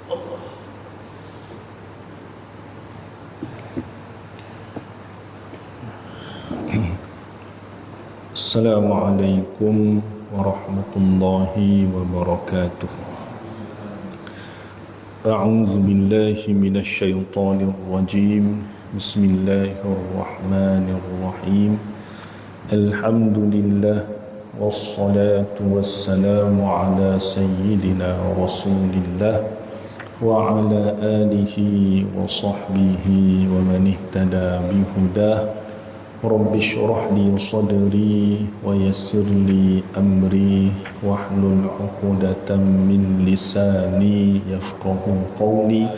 Assalamualaikum warahmatullahi wabarakatuh. A'udzu billahi minasy syaithanir rajim. Bismillahirrahmanirrahim. Alhamdulillah wassalatu wassalamu ala sayyidina Rasulillah wa ala alihi wa sahbihi wa man ihtada bihudah. Rabbi syrah li sadri wa yassir li amri wahlul 'uqdatam min lisani yafqahu qawli.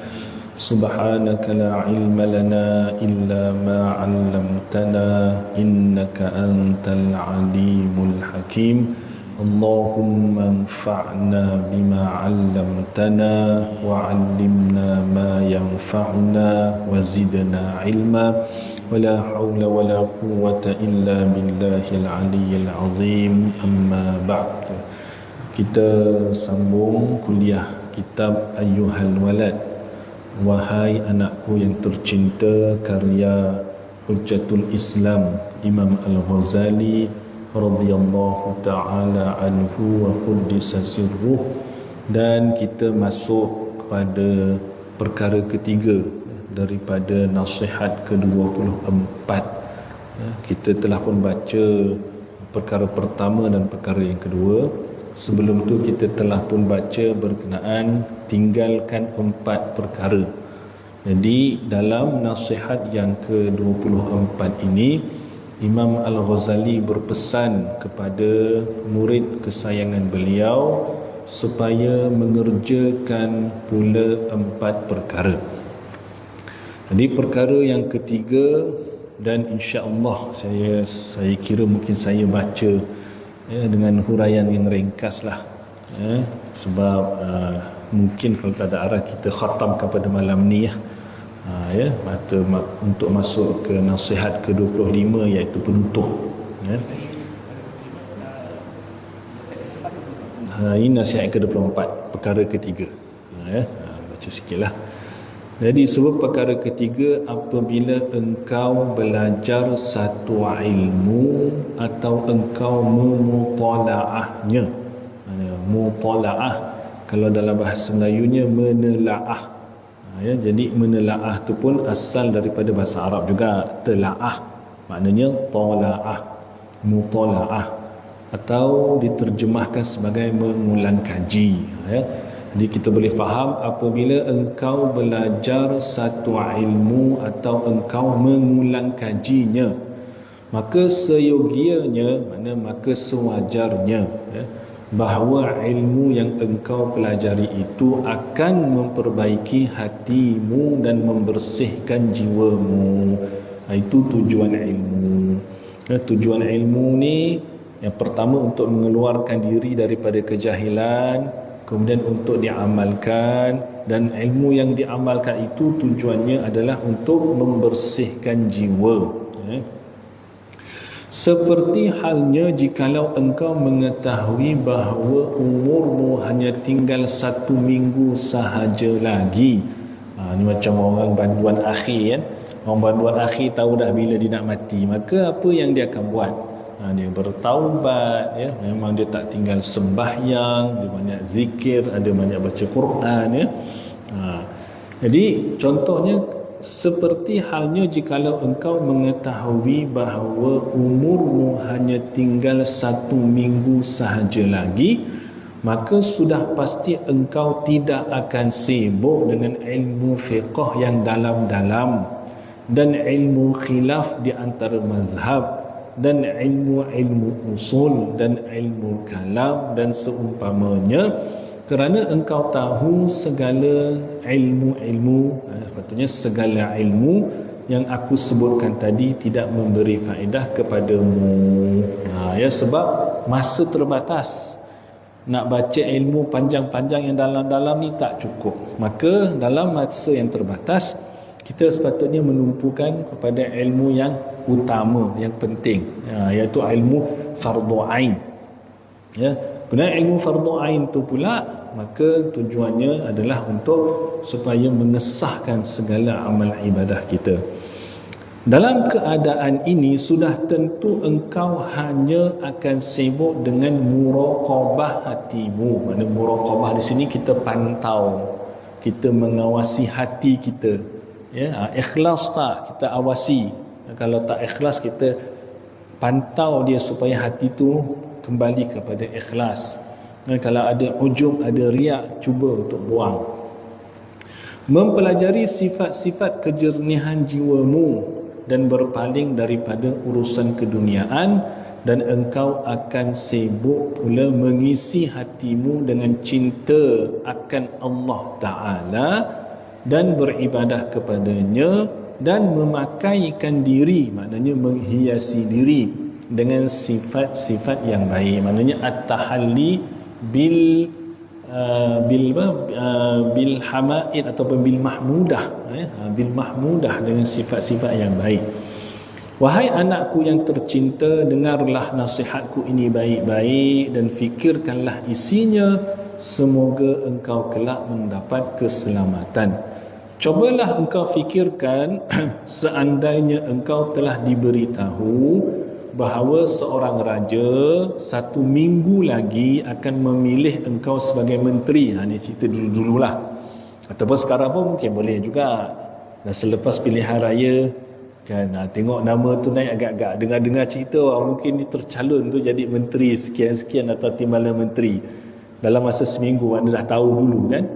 Subhanaka la ilma lana illa ma 'allamtana innaka antal alimul hakim. Allahumma anfa'na bima 'allamtana wa 'allimna ma yanfa'una wa zidna ilma. ولا حول ولا قوة إلا بالله العلي العظيم. أما بعد. Kita sambung kuliah kitab Ayyuhal Walad, wahai anakku yang tercinta, karya Hujjatul Islam Imam Al-Ghazali radhiyallahu ta'ala anhu wa quddisa sirruh. Dan kita masuk kepada perkara ketiga daripada nasihat ke-24. Kita telah pun baca perkara pertama dan perkara yang kedua. Sebelum tu kita telah pun baca berkenaan tinggalkan 4 perkara. Jadi dalam nasihat yang ke-24 ini, Imam Al-Ghazali berpesan kepada murid kesayangan beliau supaya mengerjakan pula 4 perkara. Jadi perkara yang ketiga, dan insya-Allah saya kira mungkin saya baca dengan huraian yang ringkas lah, sebab mungkin kalau tak ada arah kita khatamkan pada malam ni untuk masuk ke nasihat ke-25 iaitu penutup. Ini nasihat ke-24, perkara ketiga. Baca sikitlah. Jadi sebab perkara ketiga, apabila engkau belajar satu ilmu atau engkau memutalaahnya. Mutalaah kalau dalam bahasa Melayunya menelaah. Jadi menelaah tu pun asal daripada bahasa Arab juga, telaah. Maknanya talaah, mutalaah, atau diterjemahkan sebagai mengulang kaji. Jadi kita boleh faham, apabila engkau belajar satu ilmu atau engkau mengulang kajinya, maka seyogianya, maka sewajarnya bahawa ilmu yang engkau pelajari itu akan memperbaiki hatimu dan membersihkan jiwamu. Itu tujuan ilmu. Tujuan ilmu ni yang pertama untuk mengeluarkan diri daripada kejahilan, kemudian untuk diamalkan, dan ilmu yang diamalkan itu tujuannya adalah untuk membersihkan jiwa. Seperti halnya jikalau engkau mengetahui bahawa umurmu hanya tinggal 1 minggu sahaja lagi. Ini macam orang banduan akhir kan. Orang banduan akhir tahu dah bila dia nak mati, maka apa yang dia akan buat? Dia bertaubat, memang dia tak tinggal sembahyang, dia banyak zikir, ada banyak baca Quran, Jadi contohnya, seperti halnya jikalau engkau mengetahui bahawa umurmu hanya tinggal 1 minggu sahaja lagi, maka sudah pasti engkau tidak akan sibuk dengan ilmu fiqh yang dalam-dalam dan ilmu khilaf di antara mazhab dan ilmu usul dan ilmu kalam dan seumpamanya, kerana engkau tahu segala ilmu-ilmu, sepatutnya segala ilmu yang aku sebutkan tadi tidak memberi faedah kepadamu. Sebab masa terbatas. Nak baca ilmu panjang-panjang yang dalam-dalam ni tak cukup. Maka dalam masa yang terbatas, kita sepatutnya menumpukan kepada ilmu yang utama, yang penting, iaitu ilmu fardhu ain. Kemudian ilmu fardu ain tu pula, maka tujuannya adalah untuk supaya mengesahkan segala amal ibadah kita. Dalam keadaan ini sudah tentu engkau hanya akan sibuk dengan muraqabah hatimu. Mana muraqabah di sini kita pantau, kita mengawasi hati kita. Ya, ikhlas tak kita awasi. Kalau tak ikhlas kita pantau dia supaya hati tu kembali kepada ikhlas. Dan kalau ada ujub, ada riak, cuba untuk buang. Mempelajari sifat-sifat kejernihan jiwamu dan berpaling daripada urusan keduniaan, dan engkau akan sibuk pula mengisi hatimu dengan cinta akan Allah Ta'ala dan beribadah kepadanya, dan memakaikan diri, maknanya menghiasi diri dengan sifat-sifat yang baik. Maknanya at-tahalli bil hamaid ataupun bil mahmudah, bil mahmudah, dengan sifat-sifat yang baik. Wahai anakku yang tercinta, dengarlah nasihatku ini baik-baik dan fikirkanlah isinya, semoga engkau kelak mendapat keselamatan. Cobalah engkau fikirkan seandainya engkau telah diberitahu bahawa seorang raja 1 minggu lagi akan memilih engkau sebagai menteri. Ini cerita dulu-dululah. Ataupun sekarang pun mungkin boleh juga. Dan selepas pilihan raya kan, tengok nama tu naik agak-agak, dengar-dengar cerita mungkin dia tercalon tu jadi menteri sekian-sekian atau timbalan menteri. Dalam masa seminggu anda dah tahu dulu kan.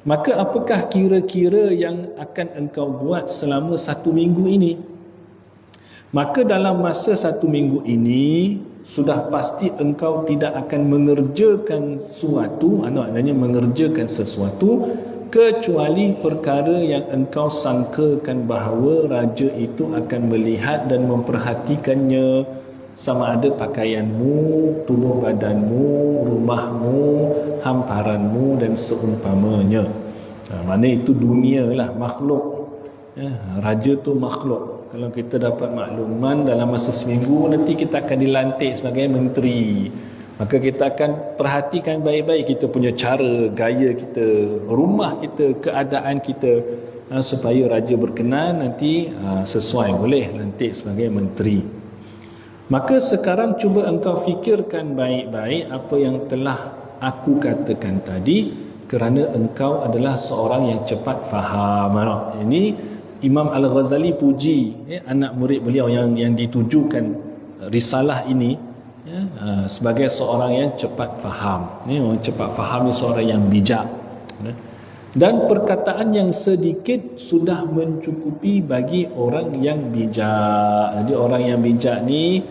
Maka apakah kira-kira yang akan engkau buat selama 1 minggu ini? Maka dalam masa 1 minggu ini sudah pasti engkau tidak akan mengerjakan sesuatu, maknanya mengerjakan sesuatu, kecuali perkara yang engkau sangkakan bahawa raja itu akan melihat dan memperhatikannya, sama ada pakaianmu, tubuh badanmu, rumahmu, hamparanmu dan seumpamanya. Mana itu dunia lah, makhluk. Raja tu makhluk. Kalau kita dapat makluman dalam masa seminggu nanti kita akan dilantik sebagai menteri, maka kita akan perhatikan baik-baik kita punya cara, gaya kita, rumah kita, keadaan kita, supaya raja berkenan nanti sesuai boleh lantik sebagai menteri. Maka sekarang cuba engkau fikirkan baik-baik apa yang telah aku katakan tadi, kerana engkau adalah seorang yang cepat faham. Ini Imam Al-Ghazali puji anak murid beliau yang ditujukan risalah ini, sebagai seorang yang cepat faham. Orang cepat faham ni seorang yang bijak. Dan perkataan yang sedikit sudah mencukupi bagi orang yang bijak. Jadi orang yang bijak ni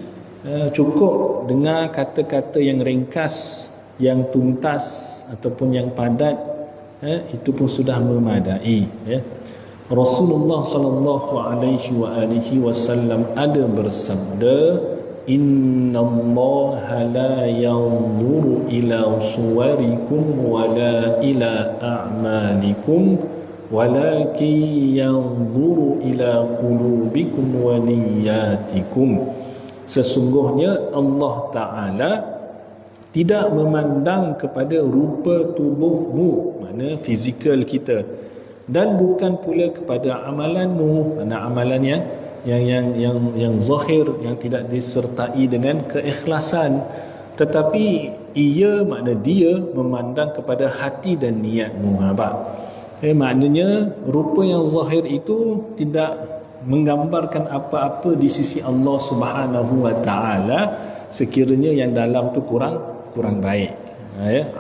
cukup dengar kata-kata yang ringkas, yang tuntas ataupun yang padat, itu pun sudah memadai. Rasulullah sallallahu alaihi wasallam ada bersabda, innallaha la yanzuru ila suwarikum wala ila a'malikum walakin yanzuru ila qulubikum wa niyyatikum. Sesungguhnya Allah Ta'ala tidak memandang kepada rupa tubuhmu, makna fizikal kita, dan bukan pula kepada amalanmu, makna amalan yang zahir, yang tidak disertai dengan keikhlasan, tetapi ia, makna dia memandang kepada hati dan niatmu. Maknanya rupa yang zahir itu tidak menggambarkan apa-apa di sisi Allah Subhanahu wa Ta'ala sekiranya yang dalam tu kurang baik.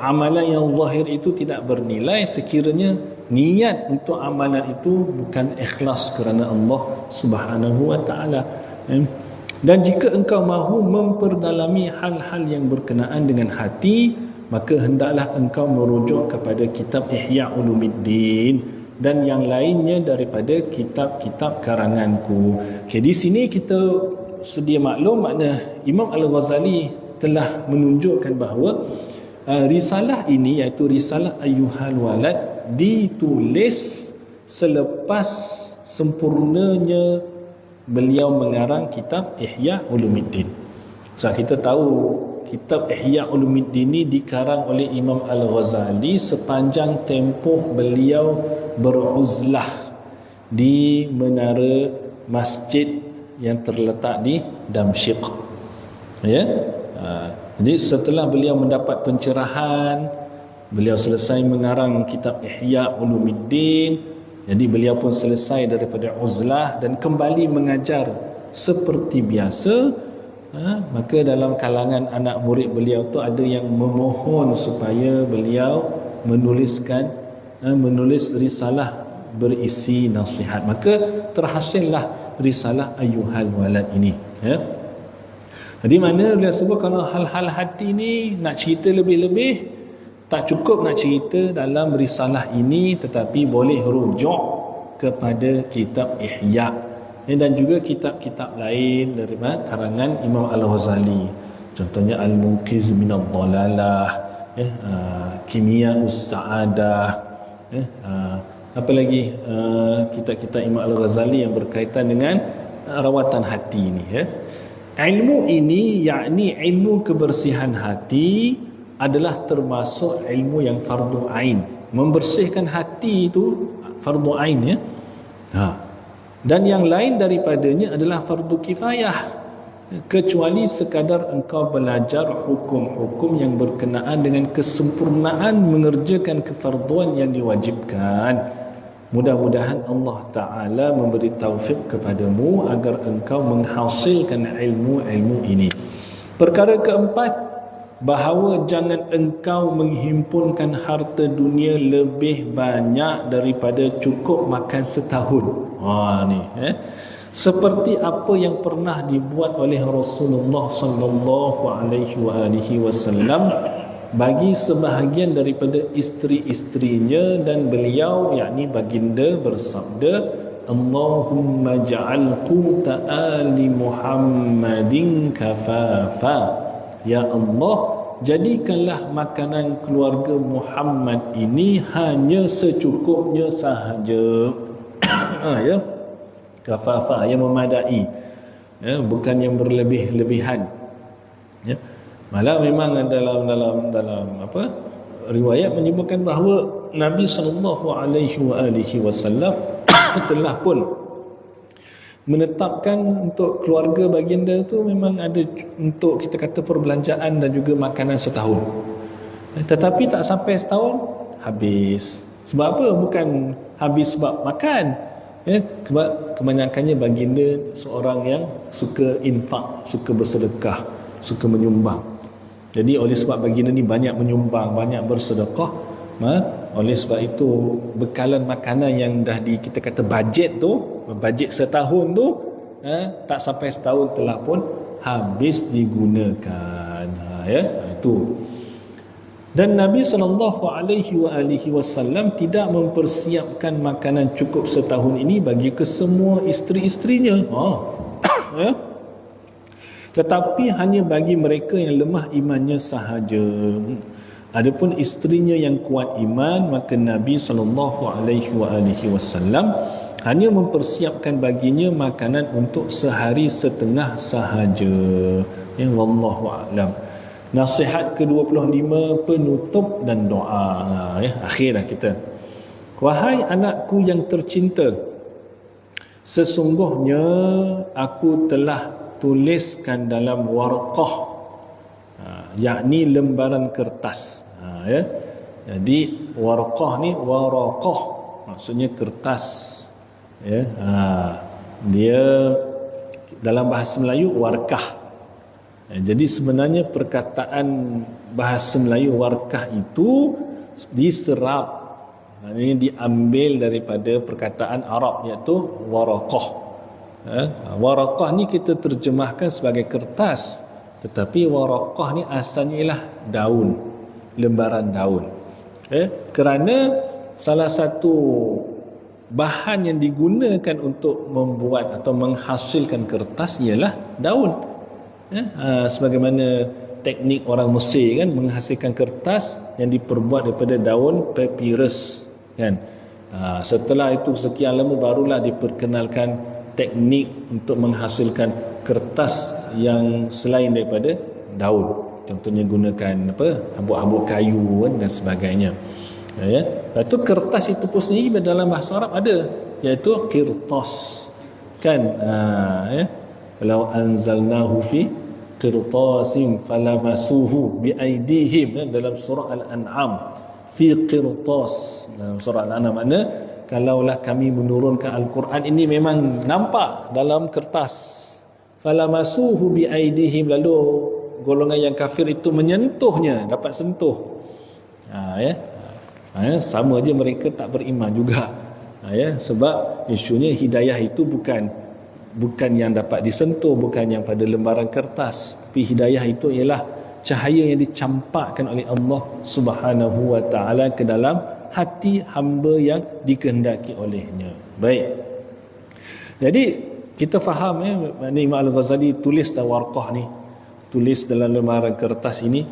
Amalan yang zahir itu tidak bernilai sekiranya niat untuk amalan itu bukan ikhlas kerana Allah Subhanahu wa Ta'ala. Dan jika engkau mahu memperdalami hal-hal yang berkenaan dengan hati, maka hendaklah engkau merujuk kepada kitab Ihya Ulumuddin dan yang lainnya daripada kitab-kitab karanganku. Okay, di sini kita sedia maklum, makna Imam Al-Ghazali telah menunjukkan bahawa risalah ini, iaitu risalah Ayyuhal Walad, ditulis selepas sempurnanya beliau mengarang kitab Ihya Ulumuddin. So kita tahu kitab Ihya Ulumuddin ini dikarang oleh Imam Al-Ghazali sepanjang tempoh beliau beruzlah di menara masjid yang terletak di Damsyik. Ya. Jadi setelah beliau mendapat pencerahan, beliau selesai mengarang kitab Ihya Ulumuddin. Jadi beliau pun selesai daripada uzlah dan kembali mengajar seperti biasa. Maka dalam kalangan anak murid beliau tu ada yang memohon supaya beliau menulis risalah berisi nasihat. Maka terhasillah risalah Ayyuhal Walad ini, ya. Jadi mana beliau sebut kalau hal-hal hati ni nak cerita lebih-lebih, tak cukup nak cerita dalam risalah ini, tetapi boleh rujuk kepada kitab Ihya dan juga kitab-kitab lain daripada karangan Imam Al-Ghazali. Contohnya Al-Munqiz Minad Dhalalah, Kimiya'us Sa'adah, apa lagi kitab-kitab Imam Al-Ghazali yang berkaitan dengan rawatan hati ini, ya. Ilmu ini, yakni ilmu kebersihan hati, adalah termasuk ilmu yang fardu ain. Membersihkan hati itu fardu ain, ya. Dan yang lain daripadanya adalah fardu kifayah, kecuali sekadar engkau belajar hukum-hukum yang berkenaan dengan kesempurnaan mengerjakan kefarduan yang diwajibkan. Mudah-mudahan Allah Ta'ala memberi taufik kepadamu agar engkau menghasilkan ilmu-ilmu ini. Perkara keempat, bahawa jangan engkau menghimpunkan harta dunia lebih banyak daripada cukup makan setahun. Seperti apa yang pernah dibuat oleh Rasulullah sallallahu alaihi wasallam bagi sebahagian daripada isteri-isterinya, dan beliau, yakni baginda, bersabda, Allahumma ja'al quta ali Muhammadin kafafa. Ya Allah, jadikanlah makanan keluarga Muhammad ini hanya secukupnya sahaja. Ya, kafafa, yang memadai, ya, bukan yang berlebih-lebihan. Ya. Malah memang dalam riwayat menyebutkan bahawa Nabi sallallahu alaihi wasallam telah pun menetapkan untuk keluarga baginda tu memang ada untuk, kita kata, perbelanjaan dan juga makanan setahun. Tetapi tak sampai setahun habis. Sebab apa? Bukan habis sebab makan, ya, sebab kebanyakannya baginda seorang yang suka infak, suka bersedekah, suka menyumbang. Jadi oleh sebab baginda ni banyak menyumbang, banyak bersedekah, oleh sebab itu bekalan makanan yang dah kita kata bajet setahun tu, tak sampai setahun telah pun habis digunakan. Ya, itu. Dan Nabi SAW tidak mempersiapkan makanan cukup setahun ini bagi kesemua isteri-isterinya, ya, tetapi hanya bagi mereka yang lemah imannya sahaja. Adapun isterinya yang kuat iman, maka Nabi SAW hanya mempersiapkan baginya makanan untuk sehari setengah sahaja. Ya, wallahu a'lam. Nasihat ke-25, penutup dan doa. Ya, akhir dah kita. Wahai anakku yang tercinta, sesungguhnya aku telah tuliskan dalam warqah, yakni lembaran kertas. Ya. Jadi warqah ni, waraqah maksudnya kertas. Ya. Dia dalam bahasa Melayu warkah. Jadi sebenarnya perkataan bahasa Melayu warkah itu diserap, ini diambil daripada perkataan Arab, iaitu waraqah. Waraqah ni kita terjemahkan sebagai kertas, tetapi waraqah ni asalnya ialah daun, lembaran daun. Kerana salah satu bahan yang digunakan untuk membuat atau menghasilkan kertas ialah daun. Sebagaimana teknik orang Mesir kan, menghasilkan kertas yang diperbuat daripada daun papyrus kan. Setelah itu sekian lama barulah diperkenalkan teknik untuk menghasilkan kertas yang selain daripada daun. contohnya gunakan habuk-habuk kayu dan sebagainya. Ya. Lepas tu kertas itu pun sendiri dalam bahasa Arab ada, iaitu qirtas. Kan? Ya. Law anzalnahu fi qirtasin falamasuhu biaidihim, dalam surah Al-An'am. Fi qirtas, dalam surah Al-An'am, makna kalaulah kami menurunkan Al-Quran ini memang nampak dalam kertas. Falamasuhu biaidihim, lalu golongan yang kafir itu menyentuhnya, dapat sentuh. Ya. Sama je mereka tak beriman juga. Ya, sebab isunya hidayah itu bukan yang dapat disentuh, bukan yang pada lembaran kertas, tapi hidayah itu ialah cahaya yang dicampakkan oleh Allah Subhanahu wa taala ke dalam hati hamba yang dikehendaki olehnya. Baik. Jadi kita faham Imam Al-Ghazali tulis dalam warqah ni, tulis dalam lembaran kertas ini,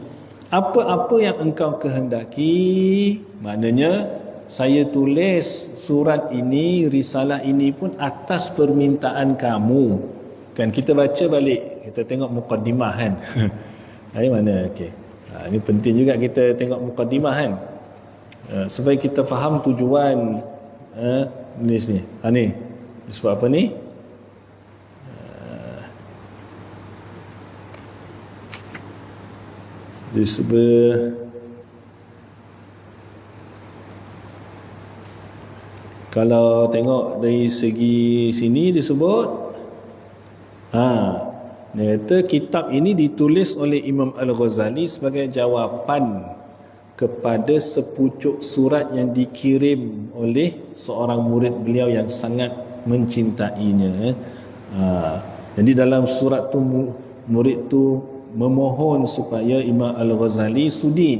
apa-apa yang engkau kehendaki, maknanya saya tulis surat ini, risalah ini pun atas permintaan kamu. Kan kita baca balik, kita tengok muqaddimah kan. Dari mana? Okey. Ini penting juga kita tengok muqaddimah kan. Supaya kita faham tujuan nulis ni. Ni. Sebab apa ni? Disebut kalau tengok dari segi sini disebut dia kata kitab ini ditulis oleh Imam Al-Ghazali sebagai jawapan kepada sepucuk surat yang dikirim oleh seorang murid beliau yang sangat mencintainya. Jadi dalam surat tu murid tu memohon supaya Imam Al-Ghazali sudi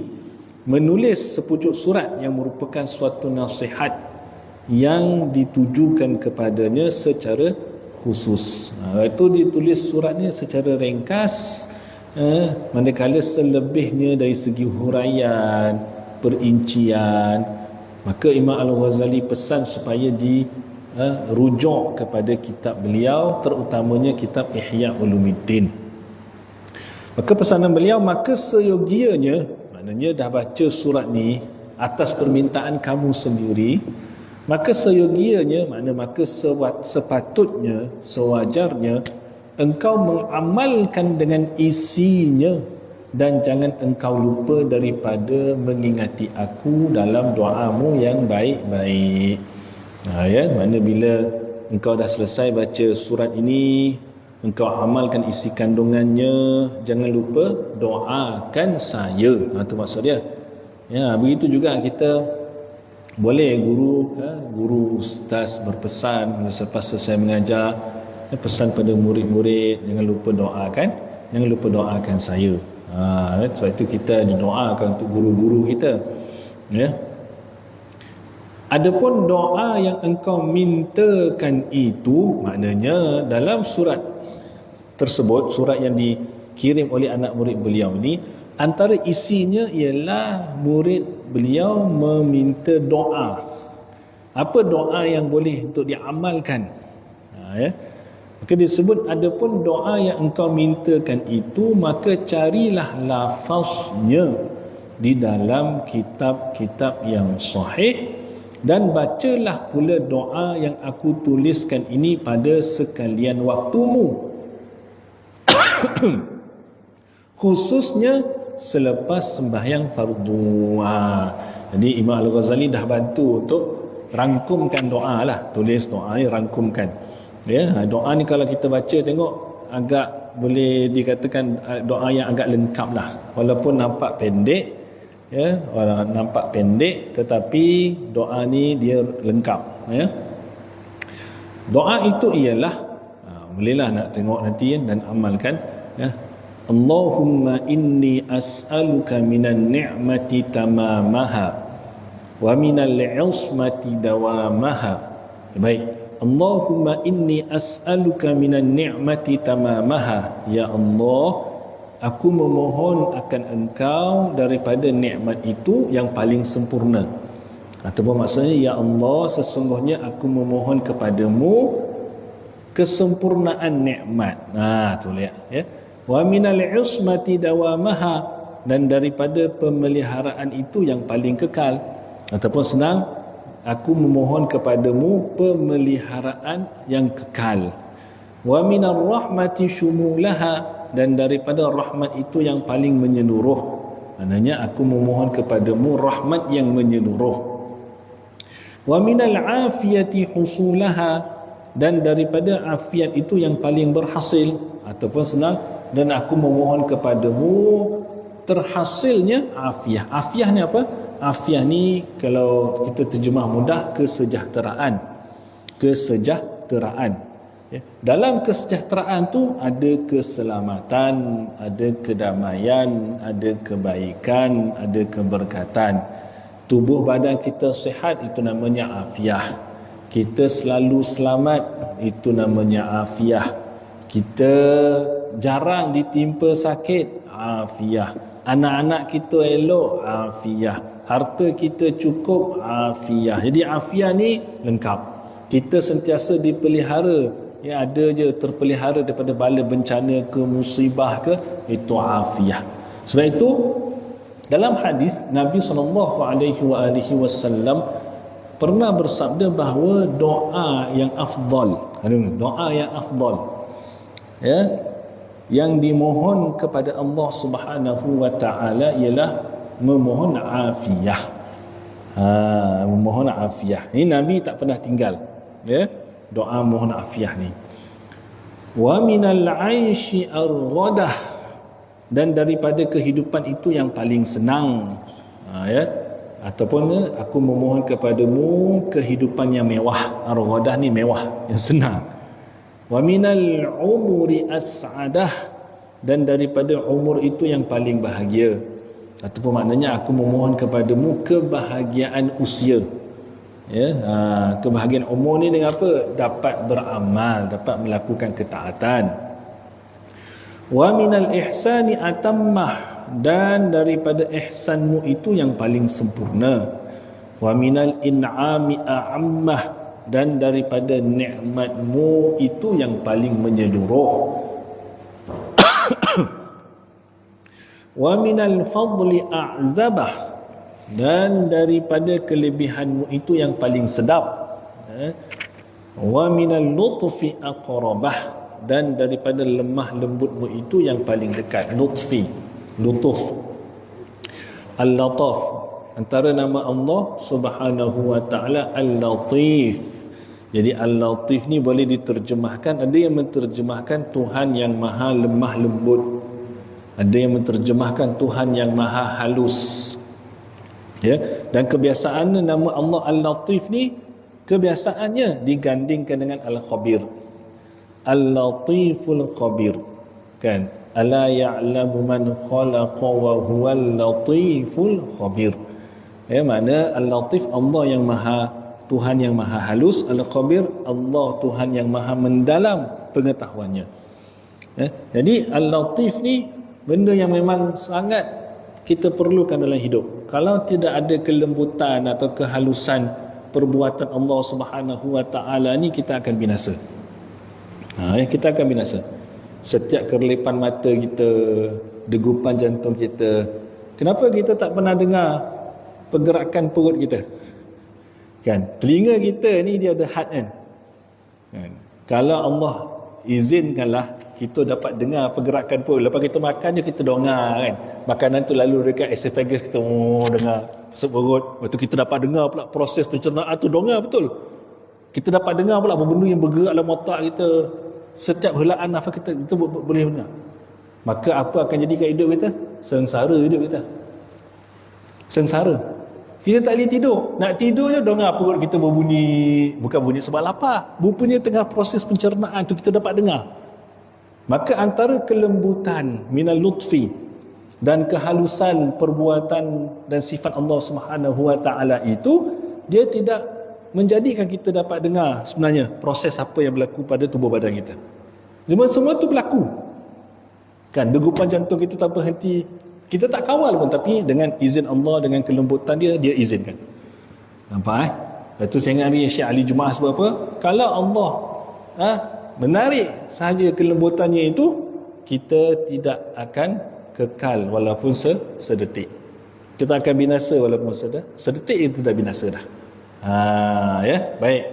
menulis sepucuk surat yang merupakan suatu nasihat yang ditujukan kepadanya secara khusus. Itu ditulis suratnya secara ringkas, manakala selebihnya dari segi huraian, perincian, maka Imam Al-Ghazali pesan supaya dirujuk kepada kitab beliau, terutamanya kitab Ihya Ulumuddin. Maka pesanan beliau, maka seyogianya, maknanya dah baca surat ni atas permintaan kamu sendiri, maka seyogianya, maka sepatutnya, sewajarnya engkau mengamalkan dengan isinya, dan jangan engkau lupa daripada mengingati aku dalam doamu yang baik-baik. Ya, mana bila engkau dah selesai baca surat ini, engkau amalkan isi kandungannya, jangan lupa doakan saya. Itu maksud dia. Ya, begitu juga kita boleh guru ustaz berpesan selepas selesai mengajar, pesan pada murid-murid, jangan lupa doakan saya. Sebab itu kita doakan untuk guru-guru kita. Ya. Adapun doa yang engkau mintakan itu, maknanya dalam surat tersebut, surat yang dikirim oleh anak murid beliau ini, antara isinya ialah murid beliau meminta doa. Apa doa yang boleh untuk diamalkan? Ya. Maka disebut, adapun doa yang engkau mintakan itu, maka carilah lafaznya di dalam kitab-kitab yang sahih, dan bacalah pula doa yang aku tuliskan ini pada sekalian waktumu, khususnya selepas sembahyang fardu. Jadi Imam Al-Ghazali dah bantu untuk rangkumkan doa lah, tulis doa ni, rangkumkan. Ya, doa ni kalau kita baca tengok agak boleh dikatakan doa yang agak lengkap lah, walaupun nampak pendek. Ya, nampak pendek tetapi doa ni dia lengkap. Ya. Doa itu ialah, bolehlah nak tengok nanti dan amalkan. Ya. Allahumma inni as'aluka minan ni'mati tamamaha wa minal 'ismati dawamaha. Baik. Allahumma inni as'aluka minan ni'mati tamamaha. Ya Allah, aku memohon akan engkau daripada nikmat itu yang paling sempurna. Ataupun maksudnya, ya Allah, sesungguhnya aku memohon kepadamu kesempurnaan nikmat. Tu lihat ya. Wa minal ismati dawamaha, dan daripada pemeliharaan itu yang paling kekal. Ataupun senang, aku memohon kepadamu pemeliharaan yang kekal. Wa minar rahmati syumulaha, dan daripada rahmat itu yang paling menyeluruh. Maknanya aku memohon kepadamu rahmat yang menyeluruh. Wa minal afiyati husulaha, dan daripada afiat itu yang paling berhasil. Ataupun senang, dan aku memohon kepadamu terhasilnya afiah. Afiah ni apa? Afiah ni kalau kita terjemah mudah, kesejahteraan. Kesejahteraan. Ya. Dalam kesejahteraan tu ada keselamatan, ada kedamaian, ada kebaikan, ada keberkatan. Tubuh badan kita sihat, itu namanya afiah. Kita selalu selamat, itu namanya afiah. Kita jarang ditimpa sakit, afiah. Anak-anak kita elok, afiah. Harta kita cukup, afiah. Jadi afiah ni lengkap. Kita sentiasa dipelihara. Ya, ada je terpelihara daripada bala bencana ke, musibah ke, itu afiah. Sebab itu dalam hadis Nabi SAW pernah bersabda bahawa doa yang afdal, ya, yang dimohon kepada Allah Subhanahu wa taala ialah memohon afiah. Memohon afiah. Ini Nabi tak pernah tinggal, ya, doa mohon afiah ni. Wa minal 'aishi ar-ghadah, dan daripada kehidupan itu yang paling senang, ya, ataupun aku memohon kepadamu kehidupan yang mewah. Ar-ghadah ni mewah, yang senang. Wa minal umuri as'adah, dan daripada umur itu yang paling bahagia. Ataupun maknanya aku memohon kepadamu kebahagiaan usia. Ya, kebahagiaan umur ni dengan apa? Dapat beramal, dapat melakukan ketaatan. Wa minal ihsani atammah, dan daripada ihsanmu itu yang paling sempurna. Wa minal in'ami a'ammah, dan daripada nikmatmu itu yang paling menyeluruh. Wa minal fadli a'zabah, dan daripada kelebihanmu itu yang paling sedap. Wa minal lutfi aqrabah, dan daripada lemah lembutmu itu yang paling dekat. Lutfi, lutuf, al-lataf, antara nama Allah Subhanahu wa taala al-latif. Jadi al-latif ni boleh diterjemahkan, ada yang menterjemahkan Tuhan yang maha lemah lembut, ada yang menterjemahkan Tuhan yang maha halus. Ya, dan kebiasaannya nama Allah Al-Latif ni kebiasaannya digandingkan dengan Al-Khabir. Al-Latiful Khabir, kan? Ala ya'lamu man khalaqa wa huwal latiful khabir. Ya, mana Al-Latif Allah yang maha, Tuhan yang maha halus. Al-Khabir Allah Tuhan yang maha mendalam pengetahuannya. Ya, jadi Al-Latif ni benda yang memang sangat kita perlukan dalam hidup. Kalau tidak ada kelembutan atau kehalusan perbuatan Allah Subhanahu wa taala ni, kita akan binasa. Kita akan binasa. Setiap kerelipan mata kita, degupan jantung kita, kenapa kita tak pernah dengar pergerakan perut kita? Kan? Telinga kita ni dia ada had, kan? Kalau Allah izinkanlah kita dapat dengar pergerakan perut. Lepas kita makan je kita dengar, kan? Makanan tu lalu dekat esophagus kita, dengar masuk perut. Lepas tu kita dapat dengar pula proses pencernaan tu, dengar betul. Kita dapat dengar pula apa benda yang bergerak dalam otak kita. Setiap helaan nafas kita boleh dengar. Maka apa akan jadi kat hidup kita? Sengsara hidup kita. Sengsara. Kita tak boleh tidur. Nak tidur je dengar perut kita berbunyi. Bukan bunyi sebab lapar. Rupanya tengah proses pencernaan tu kita dapat dengar. Maka antara kelembutan minal lutfi dan kehalusan perbuatan dan sifat Allah Subhanahu wa taala itu, dia tidak menjadikan kita dapat dengar sebenarnya proses apa yang berlaku pada tubuh badan kita. Semua tu berlaku. Kan, degupan jantung kita tak berhenti. Kita tak kawal pun, tapi dengan izin Allah, dengan kelembutan dia izinkan. Nampak Lepas tu saya ingat hari Syekh Ali Jumaah sebab apa? Kalau Allah menarik sahaja kelembutannya itu, kita tidak akan kekal walaupun sedetik. Kita akan binasa walaupun sedetik itu dah binasa dah. Ya, baik.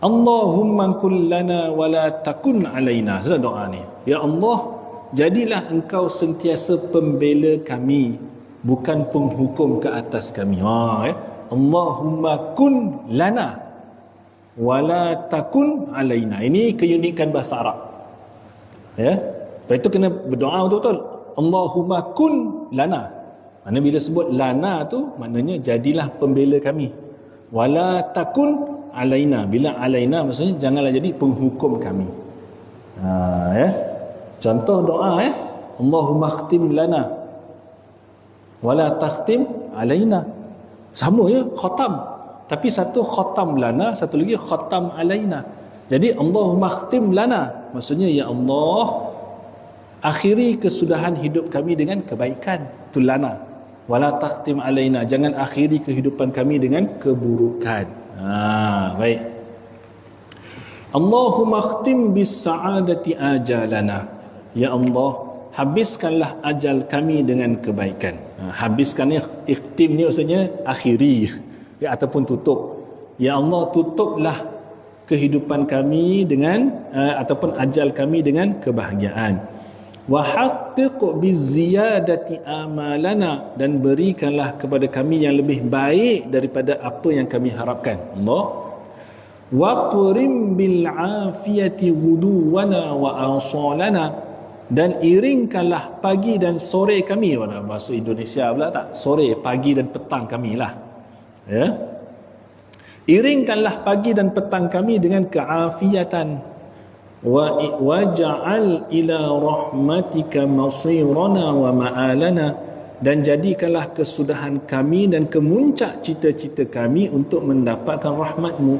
Allahumma kun lana wa la takun alaina. Sudah doa ni. Ya Allah, jadilah engkau sentiasa pembela kami, bukan penghukum ke atas kami. Ya. Allahumma kun lana wa la takun alaina. Ini keunikan bahasa Arab. Ya. Lepas itu kena berdoa betul-betul. Allahumma kun lana. Mana bila sebut lana tu maknanya jadilah pembela kami. Wala takun alaina. Bila alaina maksudnya janganlah jadi penghukum kami. Ya. Contoh doa Allahumma khtim lana wala takhtim alaina. Sama ya, khatam. Tapi satu khatam lana, satu lagi khatam alaina. Jadi Allahumma khtim lana maksudnya ya Allah, akhiri kesudahan hidup kami dengan kebaikan. Itu lana. Wala takhtim alaina, jangan akhiri kehidupan kami dengan keburukan. Baik. Allahumma khtim bis sa'adati ajalana. Ya Allah, habiskanlah ajal kami dengan kebaikan. Habiskan ni, ikhtim ni maksudnya akhiri ya, ataupun tutup. Ya Allah, tutuplah kehidupan kami dengan ataupun ajal kami dengan kebahagiaan. Wa haqqiq biziyadati amalana, dan berikanlah kepada kami yang lebih baik daripada apa yang kami harapkan. Allah. Wa qurim bil afiyati ghuduwana wa asalana, dan iringkanlah pagi dan sore kami. Bahasa Indonesia pula tak? Sore, pagi dan petang kami lah. Ya. Iringkanlah pagi dan petang kami dengan keafiatan. Waja'al ila rahmatika masirana wa ma'alana, dan jadikanlah kesudahan kami dan kemuncak cita-cita kami untuk mendapatkan rahmatmu.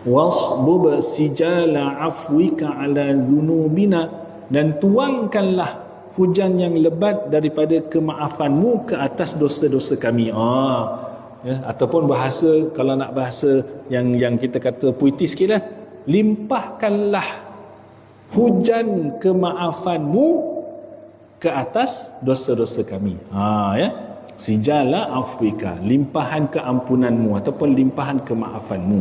Wasbub sijala afwika ala dhunubina, dan tuangkanlah hujan yang lebat daripada kemaafanmu ke atas dosa-dosa kami. Ya, ataupun bahasa, kalau nak bahasa yang kita kata puitis sikit lah, limpahkanlah hujan kemaafanmu ke atas dosa-dosa kami. Ya. Sijala afwika, limpahan keampunanmu ataupun limpahan kemaafanmu.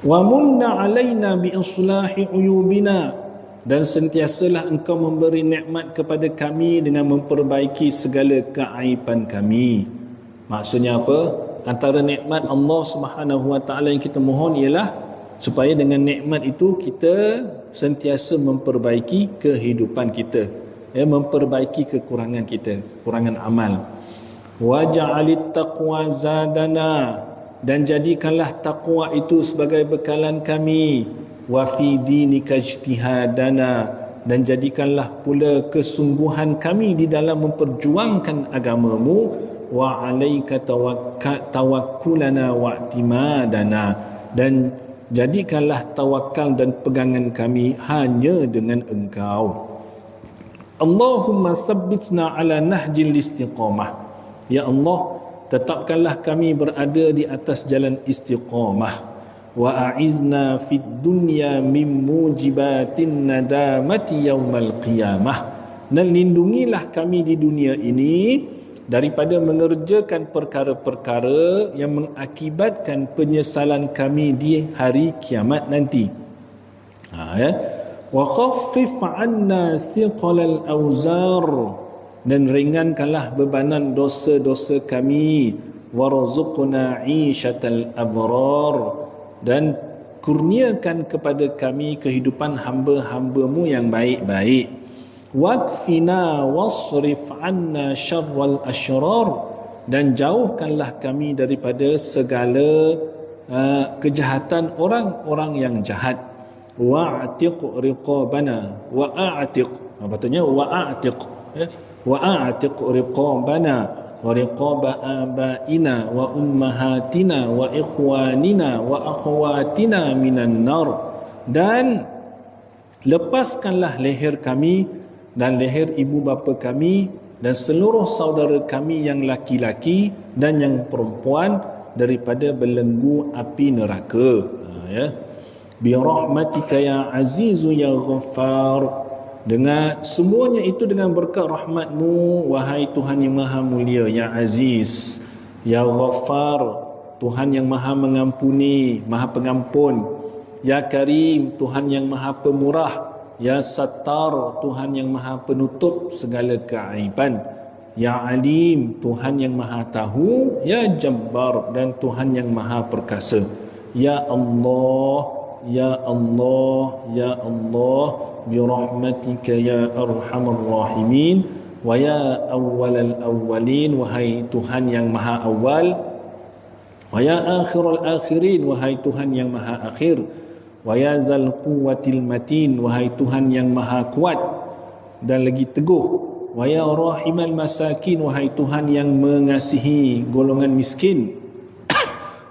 Wa munna alaina bi islahi uyubina, dan sentiasalah engkau memberi nikmat kepada kami dengan memperbaiki segala keaiban kami. Maksudnya apa? Antara nikmat Allah Subhanahu wa taala yang kita mohon ialah supaya dengan nikmat itu kita sentiasa memperbaiki kehidupan kita, ya, memperbaiki kekurangan kita, kekurangan amal. Waja'alit taqwa zadana, dan jadikanlah takwa itu sebagai bekalan kami. Wa fi dinika ijtihadana, dan jadikanlah pula kesungguhan kami di dalam memperjuangkan agamamu. Wa alaika tawakkulana wa i'timadana, dan jadikanlah tawakal dan pegangan kami hanya dengan engkau. Allahumma sabbitna ala nahjil istiqamah. Ya Allah, tetapkanlah kami berada di atas jalan istiqamah. Wa a'izna fid dunya min mujibatin nadamati yaumal qiyamah, dan lindungilah kami di dunia ini daripada mengerjakan perkara-perkara yang mengakibatkan penyesalan kami di hari kiamat nanti. Ya. Wa khaffif 'anna thiqalal awzar, dan ringankanlah bebanan dosa-dosa kami. Warzuqna 'ishatal abrar, dan kurniakan kepada kami kehidupan hamba-hambamu yang baik-baik. Wakfina wasrif 'anna syarral asyrar, dan jauhkanlah kami daripada segala kejahatan orang-orang yang jahat. Wa'atiq riqabana wa a'tiq, patutnya wa'atiq, wa'atiq riqabana wa riqaba abaina wa ummahatina wa ikhwanina wa akhwatina minan nar, dan lepaskanlah leher kami dan leher ibu bapa kami dan seluruh saudara kami yang laki-laki dan yang perempuan daripada belenggu api neraka. Ya. bi rahmatika ya azizu ya ghaffar. Dengan semuanya itu dengan berkat rahmatmu wahai Tuhan yang maha mulia, ya aziz, ya ghaffar, Tuhan yang maha mengampuni, maha pengampun, ya karim, Tuhan yang maha pemurah, ya sattar, Tuhan yang maha penutup segala keaiban, ya alim, Tuhan yang maha tahu, ya jabbar, dan Tuhan yang maha perkasa. Ya Allah, ya Allah, ya Allah, birahmatika ya arhamar rahimin, wa ya awwalal awwalin, wahai Tuhan yang maha awal, wa ya akhiral akhirin, wahai Tuhan yang maha akhir, wa ya zal quwwatil matin, wahai Tuhan yang maha kuat dan lagi teguh, wa ya rahimal masakin, wahai Tuhan yang mengasihi golongan miskin,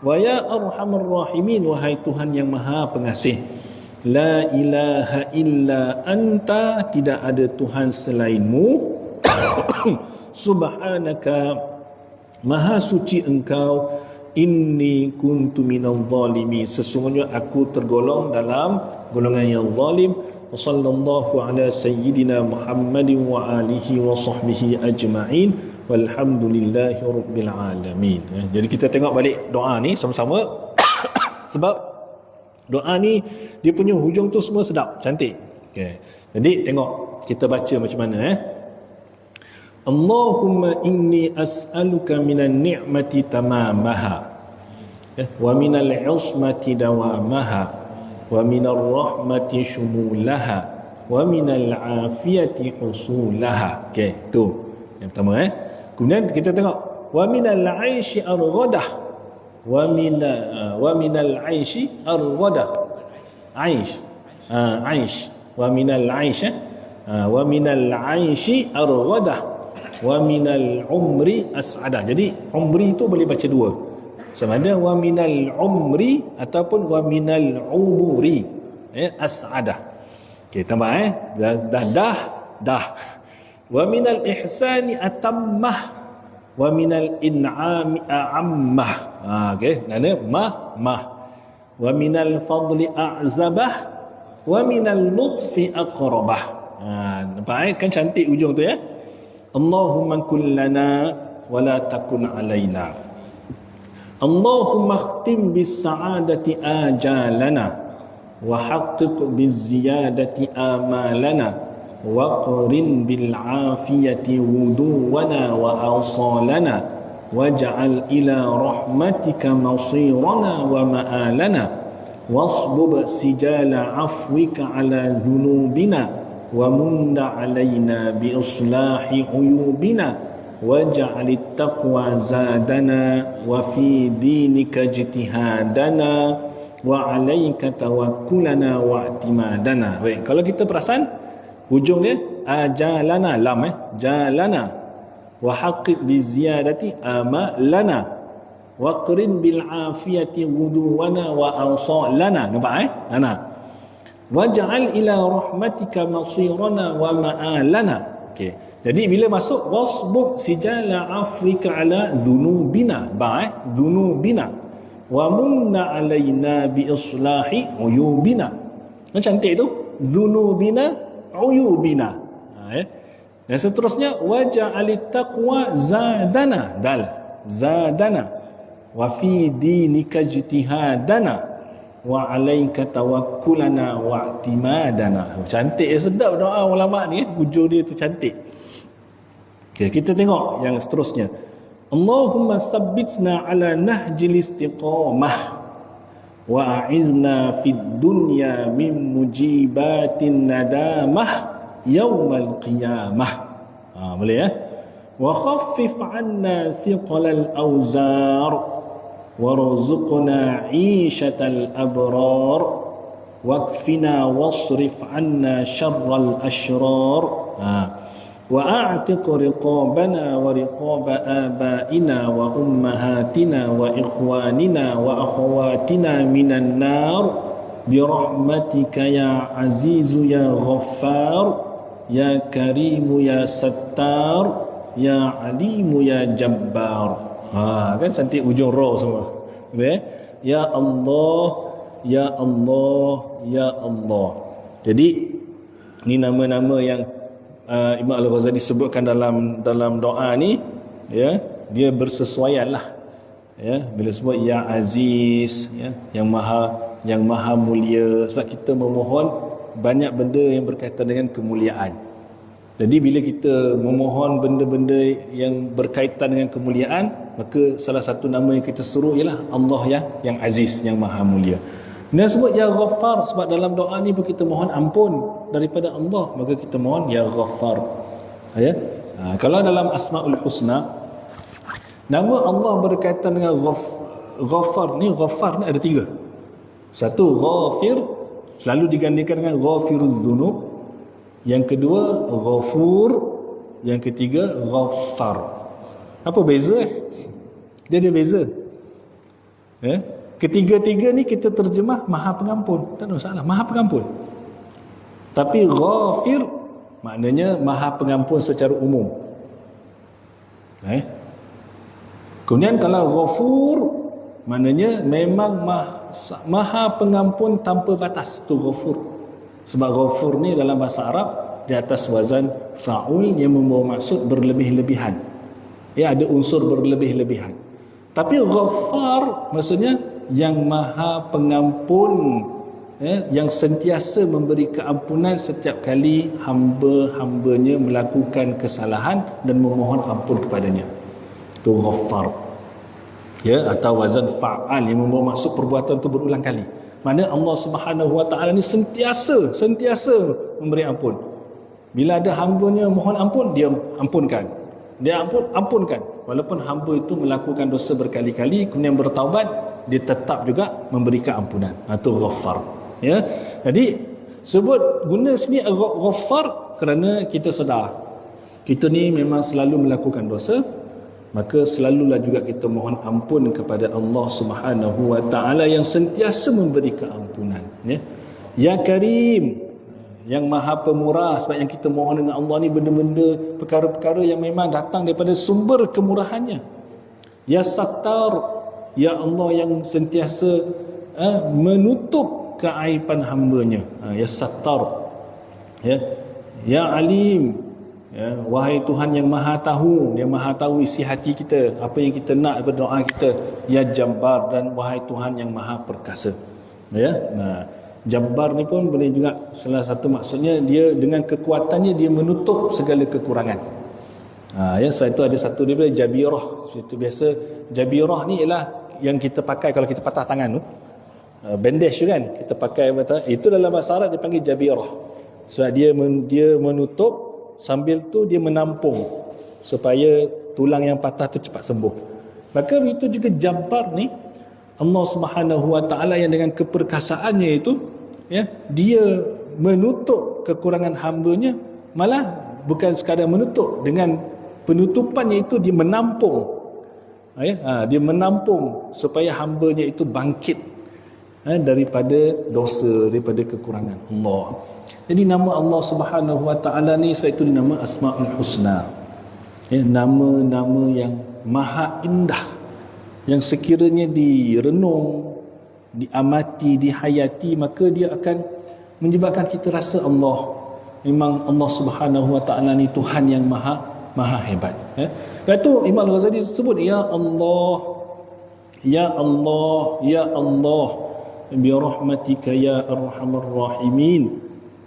wa ya arhamar rahimin, wahai Tuhan yang maha pengasih. La ilaha illa anta, tidak ada Tuhan selainmu. Subhanaka, maha suci engkau. Inni kuntu minal zalimin, sesungguhnya aku tergolong dalam golongan yang zalim. Wa sallallahu ala sayyidina Muhammadin wa alihi wa sahbihi ajma'in, walhamdulillahi rabbil alamin. Jadi kita tengok balik doa ni sama-sama. Sebab doa ni dia punya hujung tu semua sedap, cantik. Okay. Jadi tengok kita baca macam mana. Allahumma inni as'aluka minan ni'mati tamamaha, wa minal usmati dawamaha, wa minar rahmati shumulaha, wa minal afiyati husulaha. Okay, tu yang pertama. Kemudian kita tengok wa minal aishi arghadah, wa minal aishi arghadah, aish, aish, wa minal aish, wa minal aishi arghadah, wa minal umri as'ada. Jadi umri itu boleh baca dua, sama ada wa minal umri ataupun wa minal umuri, as'ada. Okey, tambah dah. Wa minal ihsani atammah, wa minal in'ami a'ammah. Okey, mana mah. Wa minal fadli a'zabah, wa minal lutfi aqrabah. Nampak kan cantik ujung tu ya. Allahumma kun lana wa la takun alaina. Allahumma khtim bis sa'adati ajalana wa haqqiq biz ziyadati amalana wa qarin bil afiyati wuduwana wa awsalana waj'al ila rahmatika masirana wa ma'alana wasbub sijala afwika ala dhunubina wa munna alaina bi islahi uyubina waj'alit taqwa zadana wa fi dinika ijtihadana wa alaika tawakkulana wa i'timadana. Baik, kalau kita perasan hujung dia ajalana, lam jalana, wa haqqiq bi ziyadati amalana wa qrin bil afiyati wuduwana wa awsalana. Nampak waj'al ila rahmatika masirana wa ma'alana. Okey, jadi bila masuk wasbuk sijala afrika ala dhunubina, dhunubina wa munna alaina bi islahi uyubina. Cantik tu, dhunubina uyubina. Dan seterusnya waja'alit taqwa zadana, zadana wa fi dinika ijtihadana wa alaika tawakkulana wa i'timadana. Cantik, sedap doa ulama ni, hujung dia tu cantik. Okay, kita tengok yang seterusnya. Allahumma tsabbitna ala nahjil istiqamah wa a'izna fid dunya min mujibatin nadamah yaumal qiyamah. Boleh ya. Wa khaffif 'anna thiqalal awzar warzuqna 'ishatal abrar wakfina wasrif 'anna syarral ashrar wa a'tiq riqabana wa riqaba abaina wa ummahatina wa ikhwanina wa akhawatina minan nar birahmatika ya azizu ya ghaffar ya karimu ya sattar ya alimu ya jabbar. Kan cantik ujung ra semua. Okay? Ya Allah, Ya Allah, Ya Allah. Jadi ni nama-nama yang Imam Al-Ghazali sebutkan dalam doa ni, ya, dia bersesuaian lah, ya, bila sebut Ya Aziz, ya, yang maha mulia, sebab kita memohon banyak benda yang berkaitan dengan kemuliaan. Jadi bila kita memohon benda-benda yang berkaitan dengan kemuliaan, maka salah satu nama yang kita suruh ialah Allah yang Aziz, yang maha mulia. Dan sebut Ya Ghaffar, sebab dalam doa ni pun kita mohon ampun daripada Allah, maka kita mohon Ya Ghaffar, ya. Kalau dalam Asmaul Husna, nama Allah berkaitan dengan Ghaffar ni ada 3. Satu, Ghafir, selalu digandingkan dengan Ghafiruz Dzunub. Yang kedua, Ghafur. Yang ketiga, Ghaffar. Apa beza? Dia ada beza, ya. Ketiga-tiga ni kita terjemah Maha Pengampun, tak ada masalah, Maha Pengampun. Tapi Ghafir maknanya Maha Pengampun secara umum. Kemudian kalau Ghafur maknanya memang Maha Pengampun tanpa batas, tu Ghafur. Sebab Ghafur ni dalam bahasa Arab di atas wazan fa'ul yang membawa maksud berlebih-lebihan. Ya, ada unsur berlebih-lebihan. Tapi Ghaffar maksudnya yang Maha Pengampun, ya, yang sentiasa memberi keampunan setiap kali hamba-hambanya melakukan kesalahan dan memohon ampun kepadanya. Tu Ghaffar, ya, atau wazan fa'al yang membawa maksud perbuatan itu berulang kali. Mana Allah Subhanahu Wa Taala ni sentiasa memberi ampun. Bila ada hambanya mohon ampun, dia ampunkan. Dia ampunkan. Walaupun hamba itu melakukan dosa berkali-kali, kemudian bertaubat, dia tetap juga memberikan ampunan. Itu Ghaffar, ya. Jadi sebut guna sini Ghaffar kerana kita sedar kita ni memang selalu melakukan dosa, maka selalulah juga kita mohon ampun kepada Allah Subhanahu Wa Taala yang sentiasa memberi keampunan, ya. Ya Karim, yang Maha Pemurah, sebab yang kita mohon dengan Allah ni benda-benda, perkara-perkara yang memang datang daripada sumber kemurahannya. Ya Sattar, ya Allah yang sentiasa menutup keaiban hambanya. Ya Sattar, ya. Ya Alim, ya, wahai Tuhan yang Maha Tahu, dia Maha tahu isi hati kita, apa yang kita nak daripada doa kita. Ya Jabbar, dan wahai Tuhan yang Maha Perkasa, ya. Jabbar ni pun boleh juga, salah satu maksudnya dia dengan kekuatannya dia menutup segala kekurangan. Ya, sebab itu ada satu dia bilang Jabirah. Itu biasa Jabirah ni ialah yang kita pakai kalau kita patah tangan tu, bandage tu kan, kita pakai itu dalam bahasa Arab dipanggil Jabirah. Sebab dia menutup, sambil tu dia menampung supaya tulang yang patah tu cepat sembuh. Maka itu juga Jabbar ni, Allah Subhanahu Wa Taala yang dengan keperkasaannya itu, ya, dia menutup kekurangan hambanya. Malah bukan sekadar menutup, dengan penutupannya itu dia menampung, ya, dia menampung supaya hambanya itu bangkit daripada dosa, daripada kekurangan Allah. Jadi nama Allah Subhanahu Wa Taala ni sebab itu dinama Asmaul Husna, ya, nama-nama yang maha indah, yang sekiranya direnung, diamati, dihayati, maka dia akan menyebabkan kita rasa Allah, memang Allah Subhanahu Wa Taala ni Tuhan yang maha hebat, ya. Itu Imam Al-Ghazali sebut Ya Allah, Ya Allah, Ya Allah, bi rahmatika ya arhamar rahimin,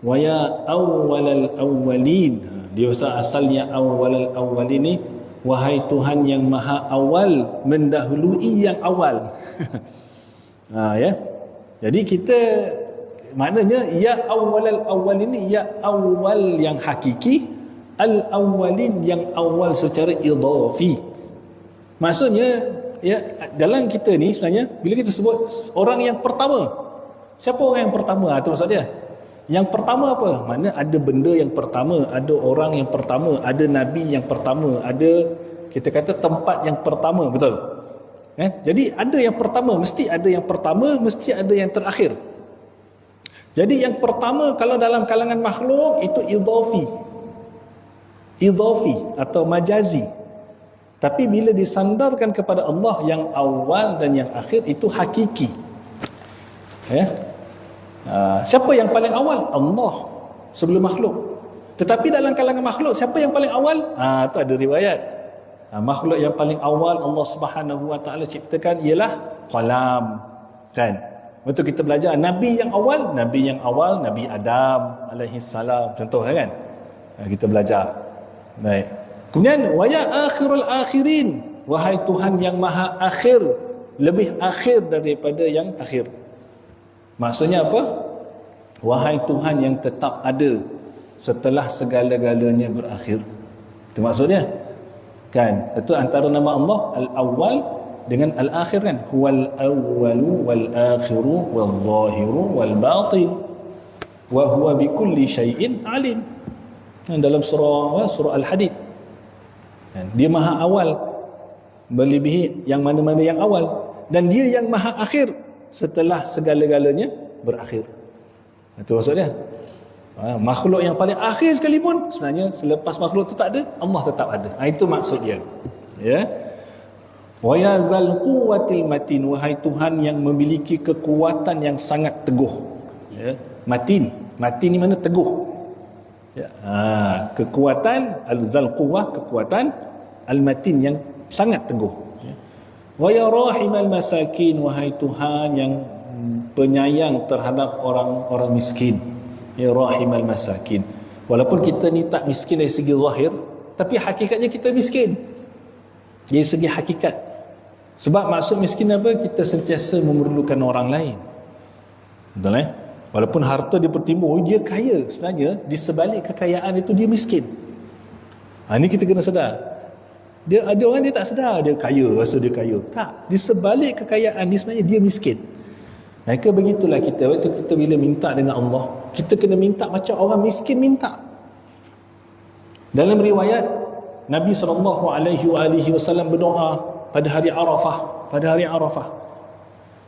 wa ya awwalal awwalin. Dia asalnya awwalal awwalin ni, wahai Tuhan yang maha awal, mendahului yang awal. Ya. Jadi kita maknanya ya awwalal awwal ini, ya awal yang hakiki, al awwalin yang awal secara idhafi. Maksudnya, ya, dalam kita ni sebenarnya bila kita sebut orang yang pertama, siapa orang yang pertama? Itu maksud dia. Yang pertama apa? Maknanya ada benda yang pertama, ada orang yang pertama, ada nabi yang pertama, ada, kita kata, tempat yang pertama, betul? Jadi ada yang pertama, mesti ada yang pertama, mesti ada yang terakhir. Jadi yang pertama kalau dalam kalangan makhluk itu idhafi atau majazi. Tapi bila disandarkan kepada Allah yang awal dan yang akhir, itu hakiki. Ya. Siapa yang paling awal? Allah sebelum makhluk. Tetapi dalam kalangan makhluk, siapa yang paling awal? Tu ada riwayat. Makhluk yang paling awal Allah Subhanahu Wa Taala ciptakan ialah qalam. Kan? Waktu kita belajar Nabi yang awal Nabi Adam alaihi salam. Contoh kan? Kita belajar. Baik. Kemudian wa ya akhirul akhirin, wahai Tuhan yang maha akhir, lebih akhir daripada yang akhir. Maksudnya apa? Wahai Tuhan yang tetap ada setelah segala-galanya berakhir. Itu maksudnya. Kan? Itu antara nama Allah Al-Awwal dengan Al-Akhir kan? Huwal awwalu wal akhiru wal zahiru wal batin wa huwa bikulli syai'in alim. Dalam surah Al-Hadid. Dia maha awal, melebihi yang mana-mana yang awal, dan dia yang maha akhir setelah segala-galanya berakhir. Itu maksudnya. Makhluk yang paling akhir sekalipun sebenarnya selepas makhluk itu tak ada, Allah tetap ada. Itu maksud dia. Ya. Wa ya zal quwwatil matin, wahai Tuhan yang memiliki kekuatan yang sangat teguh. Ya. Matin ni mana teguh. Ya. Kekuatan al-zal quwwah, kekuatan al-matin yang sangat teguh. Ya. Wa ya rahimal masakin, wahai Tuhan yang penyayang terhadap orang-orang miskin. Ya rahimal masakin. Walaupun kita ni tak miskin dari segi zahir, tapi hakikatnya kita miskin dari segi hakikat. Sebab maksud miskin apa? Kita sentiasa memerlukan orang lain. Betul Walaupun harta dia bertimbul, dia kaya, sebenarnya di sebalik kekayaan itu dia miskin. Ini kita kena sedar. Dia ada orang dia tak sedar dia kaya, rasa dia kaya. Tak, di sebalik kekayaan ni sebenarnya dia miskin. Maka begitulah kita, waktu kita bila minta dengan Allah, kita kena minta macam orang miskin minta. Dalam riwayat Nabi SAW berdoa pada hari Arafah.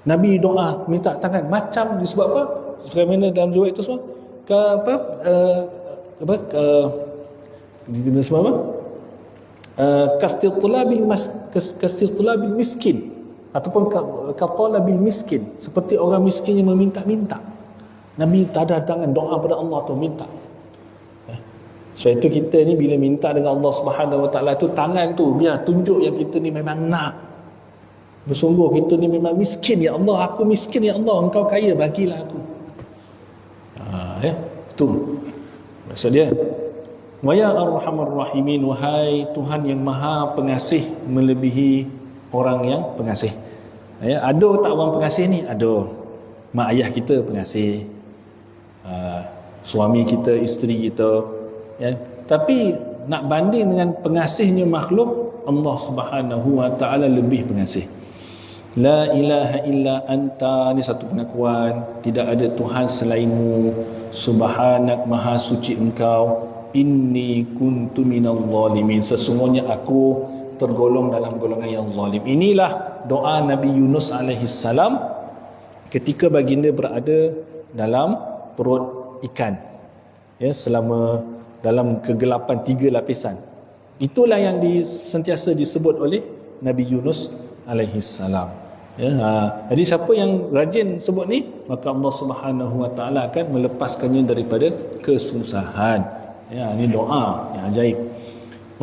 Nabi doa minta tangan macam disebab apa? Sebagaimana dalam riwayat itu semua disebab apa? Kastirtulabil miskin, ataupun katalabil miskin, seperti orang miskin yang meminta-minta. Nabi tak ada tangan doa pada Allah tu minta. Sebab itu kita ni bila minta dengan Allah Subhanahu Wa Taala tu, tangan tu biar tunjuk yang kita ni memang nak. Bersungguh kita ni memang miskin, ya Allah, aku miskin, ya Allah, engkau kaya, bagilah aku. Tu maksud dia. Wa ya arhamar rahimin, wahai Tuhan yang maha pengasih melebihi orang yang pengasih. Ada tak orang pengasih ni? Ada. Mak ayah kita pengasih, suami kita, isteri kita, ya. Tapi nak banding dengan pengasihnya makhluk, Allah Subhanahu Wa Taala lebih pengasih. La ilaha illa anta, ni satu pengakuan, tidak ada Tuhan selainmu, subhanak, maha suci engkau, inni kuntu minal zalimin, sesungguhnya aku tergolong dalam golongan yang zalim. Inilah doa Nabi Yunus alaihi salam ketika baginda berada dalam perut ikan, ya, selama dalam kegelapan 3 lapisan. Itulah yang sentiasa disebut oleh Nabi Yunus alaihi salam. Ya, jadi siapa yang rajin sebut ni, maka Allah Subhanahu Wa Taala akan melepaskannya daripada kesusahan. Ya, ini doa yang ajaib.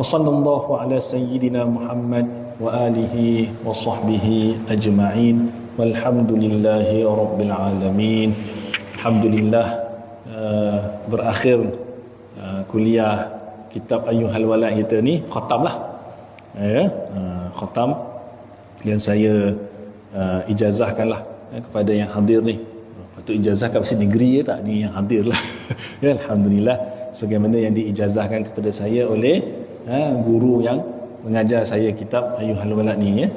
Wa sallallahu ala sayyidina Muhammad wa alihi wa sahbihi ajma'in. Walhamdulillahi rabbil alamin. Alhamdulillah, berakhir kuliah kitab Ayyuhal Walad kita ni, khatam lah. Ya, khatam, dan saya ijazahkanlah kepada yang hadir ni. Patut ijazahkan pasal negeri tak, ni yang hadir lah. Ya, alhamdulillah, sebagaimana yang diijazahkan kepada saya oleh guru yang mengajar saya kitab Ayyuhal Walad ni, ya.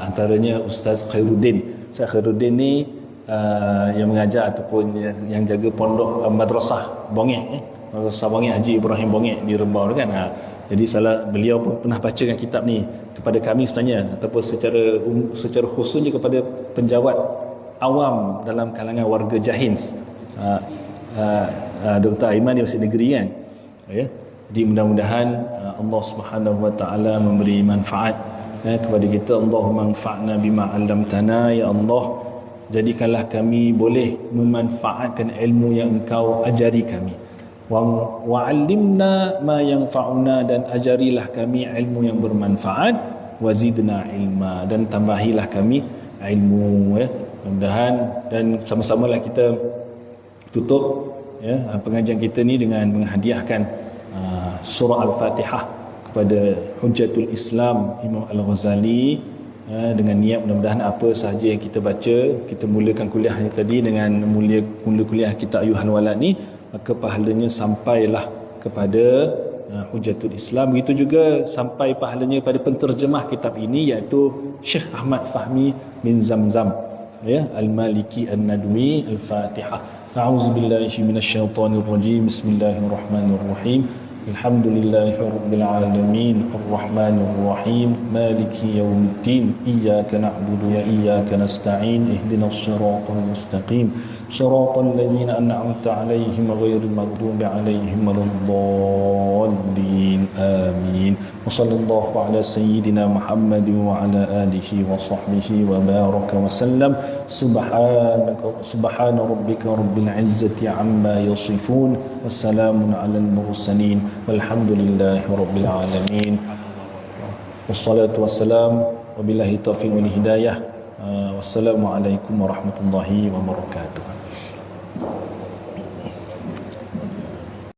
Antaranya Ustaz Khairuddin. Ustaz Khairuddin ni yang mengajar ataupun yang jaga pondok madrasah Bongeh, Madrasah Bongeh Haji Ibrahim Bongeh di Rembau kan. Jadi beliau pun pernah bacakan kitab ni kepada kami sebenarnya, ataupun secara khususnya kepada penjawat awam dalam kalangan warga Jahins. Dr. Aiman di Masjid Negeri kan. Ya. Jadi mudah-mudahan Allah Subhanahu Wa Taala memberi manfaat kepada kita. Allahumma anfa'na bima 'allamtana, ya Allah, jadikanlah kami boleh memanfaatkan ilmu yang Engkau ajari kami. Wa'allimna ma yanfa'una, dan ajarilah kami ilmu yang bermanfaat. Wazidna ilma, dan tambahilah kami ilmu. Mudah-mudahan, dan sama-samalah kita tutup pengajian kita ni dengan menghadiahkan surah Al-Fatihah kepada Hujjatul Islam Imam Al-Ghazali, dengan niat mudah-mudahan apa sahaja yang kita baca, kita mulakan kuliah ni tadi dengan mula kuliah kita Ayuhan Walad ni, maka pahalanya sampailah kepada Hujjatul Islam. Begitu juga sampai pahalanya pada penterjemah kitab ini, iaitu Syekh Ahmad Fahmi bin Zamzam, Al-Maliki An-Nadwi. Al-Fatihah. A'udzubillahi minasyaitonir rajim. Bismillahirrahmanirrahim. Alhamdulillahi rabbil alamin, arrahmanir rahim, maliki yaumiddin, iyyaka na'budu wa iyyaka nasta'in, ihdinas siratal mustaqim, siratal ladzina an'amta 'alaihim ghairil maghdubi 'alaihim waladdallin. Amin. Wa sallallahu ala sayyidina Muhammadin wa ala alihi wa sahbihi wa baraka wa sallam. Subhana rabbika rabbil izzati amma yasifun, wassalamun alal mursalin, walhamdulillahi rabbil alamin. Wassalatu wassalam, wabillahi taufiq wal hidayah. Wassalamualaikum warahmatullahi wabarakatuh.